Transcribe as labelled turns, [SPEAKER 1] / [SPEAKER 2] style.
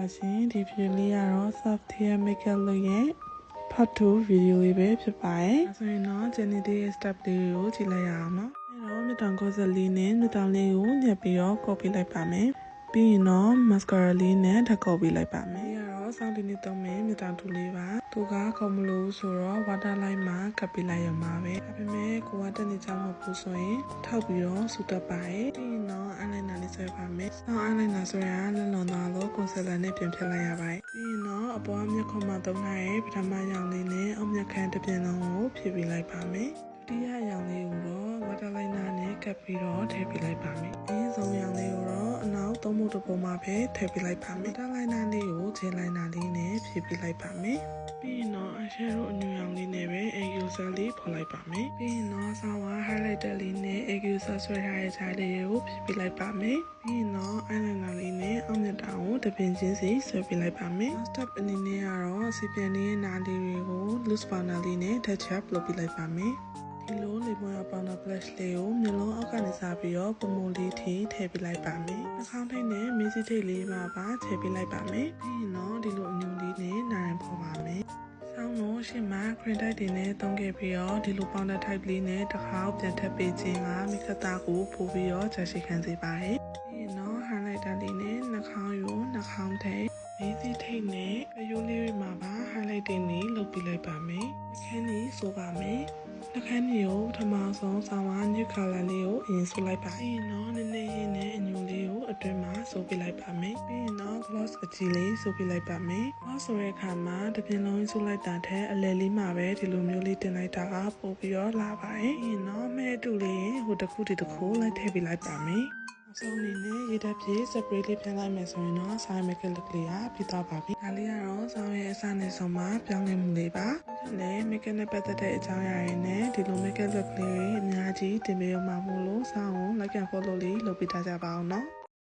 [SPEAKER 1] ပါရှင်ဒီဗီဒီယိုလေးကတော့ soft hair makeup လို့ရဲ့ part 2 ဗီဒီယိုလေးပဲဖြစ်ပါတယ်။ဆိုရင်တော့ဂျန်နီဒီရဲ့ step လေးကိုကြည့်လိုက်ရအောင်နော်။အဲ့တော့မြတောင်ကောစလေးနဲ့မြတောင်လေးကိုညှက်ပြီးတော့ copy လိုက်ပါမယ်။ပြီးရင်တော့ mascara လေးနဲ့ထပ် copy လိုက်ပါမယ်။ဒီကတော့စောင်းလေးနဲ့သုံးမယ်မြတောင်တူလေးပါ။သူကခုံမလို့ဆိုတော့ waterline မှာကပ်ပြီးလိုက်ရမှာပဲ။ဒါပေမဲ့ကိုကတက်နေကြမှာဘူးဆိုရင်ထောက်ပြီးတော့စူတက်ပါတယ်။ပြီးရင်တော့ eyeliner လေးဆွဲပါမယ်။ဆောင်း eyeliner ဆွဲရလက်လွန်သွားလို့ concealer နဲ့ပြင်ဖြစ်လိုက်ရပါတယ်။ပြီးရင်တော့အပေါ်မျက်ခုံးမှာသုံးထားတဲ့ပထမရောင်လေးနဲ့အောက်မျက်ခမ်းတစ်ပြင်လုံးကိုဖြည့်ပေးလိုက်ပါမယ်။ဒုတိယရောင်လေးကိုတော့ waterliner နဲ့ကပ်ပြီးတော့ထည့်ပေးလိုက်ပါမယ်။အရင်ဆုံးရောင်လေးကိုတော့အနောက်သုံးဖို့တစ်ပုံမှာပဲထည့်ပေးလိုက်ပါမယ်။ waterliner လေးကိုဂျယ်လိုင်နာလေးနဲ့ဖြည့်ပေးလိုက်ပါမယ်။ပြီးရင်တော့ eyeshadow အညူရောင်လေးနဲ့ပဲ accuser လေးဖော်လိုက်ပါမယ်။ပြီးရင်တော့ဆောင်းဝါ highlighter လေးနဲ့ accuser ဆွဲထားတဲ့ဂျာလေးကိုဖြည့်ပေးလိုက်ပါမယ်။ပြီးရင်တော့ eyeliner လေးနဲ့အောက်မျက်တောင်ကိုတစ်ပင်ချင်းစီဆွဲပေးလိုက်ပါမယ်။ step အနေနဲ့ကတော့စီပြန်လေးရဲ့နားလေးတွေကို loose powder လေးနဲ့ touch up လုပ်ပေးလိုက်ပါမယ်။ဒီလိုလေပွင့်အောင် powder blush လေးကိုမျက်လုံးအောက်ကနေစပြီးတော့ပုံမလေးထိထည့်ပေးလိုက်ပါမယ်။နှာခေါင်းထိပ်နဲ့မေးစီထိပ်လေးပါထည့်ပေးလိုက်ပါမယ်။ပြီးရင်တော့ဒီလိုအညူလေးနဲ့နားရင်ဖော်ပါမယ်။ဆောင်းတော့ရှေ့မှာ cream type တွေနဲ့သုံးခဲ့ပြီးတော့ဒီလို powder type လေးနဲ့တစ်ခါပြန်ထပ်ပေးခြင်းကမိခသားကိုပို့ပြီးတော့ကြာရှည်ခံစေပါတယ်။ပြီးရင်တော့ highlighter လေးနဲ့နှာခေါင်းရိုးနှာခေါင်းထိပ်မေးစီထိပ်နဲ့အရိုးလေးတွေမှာပါ highlight တွေနဲ့လုပ်ပေးလိုက်ပါမယ်။နှာခမ်းလေးဆိုပါမယ်။နှာခမ်းလေးကိုပထမဆုံးဆောင်းဝါ nude color လေးကိုအရင်ဆိုလိုက်ပါ။ပြီးရင်တော့နည်းနည်းရင်းနဲ့အညူလေးကိုအတွင်းမှာဆိုပေးလိုက်ပါမယ်။ပြီးရင်တော့ gloss အကြီးလေးဆိုပေးလိုက်ပါမယ်။ gloss ဆိုတဲ့အခါမှာတစ်ပြင်လုံးဆိုလိုက်တာထက်အလယ်လေးမှာပဲဒီလိုမျိုးလေးတင်လိုက်တာကပိုပြီးတော့လာပါတယ်။ပြီးရင်တော့မဲတူလေးဟိုတစ်ခုဒီတစ်ခုလိုက်ထည့်ပေးလိုက်ပါမယ်။အဆုံးအနေနဲ့ရေဓာတ်ပြေ spray လေးဖြန်းလိုက်မယ်ဆိုရင်တော့ဆောင်း makeup look လေးကပြီးသွားပါပြီ။ဒါလေးကတော့ဆောင်းရဲ့အစနဲ့ဆုံးမှာပြောင်းလဲမှုလေးပါ။နဲ့ makeup နဲ့ပတ်သက်တဲ့အကြောင်းအရာတွေနဲ့ဒီလို makeup look လေးအများကြီးတင်ပေးရမှာမို့လို့ဆောင်းကို like and follow လေးလုပ်ပေးထားကြပါအောင်နော်။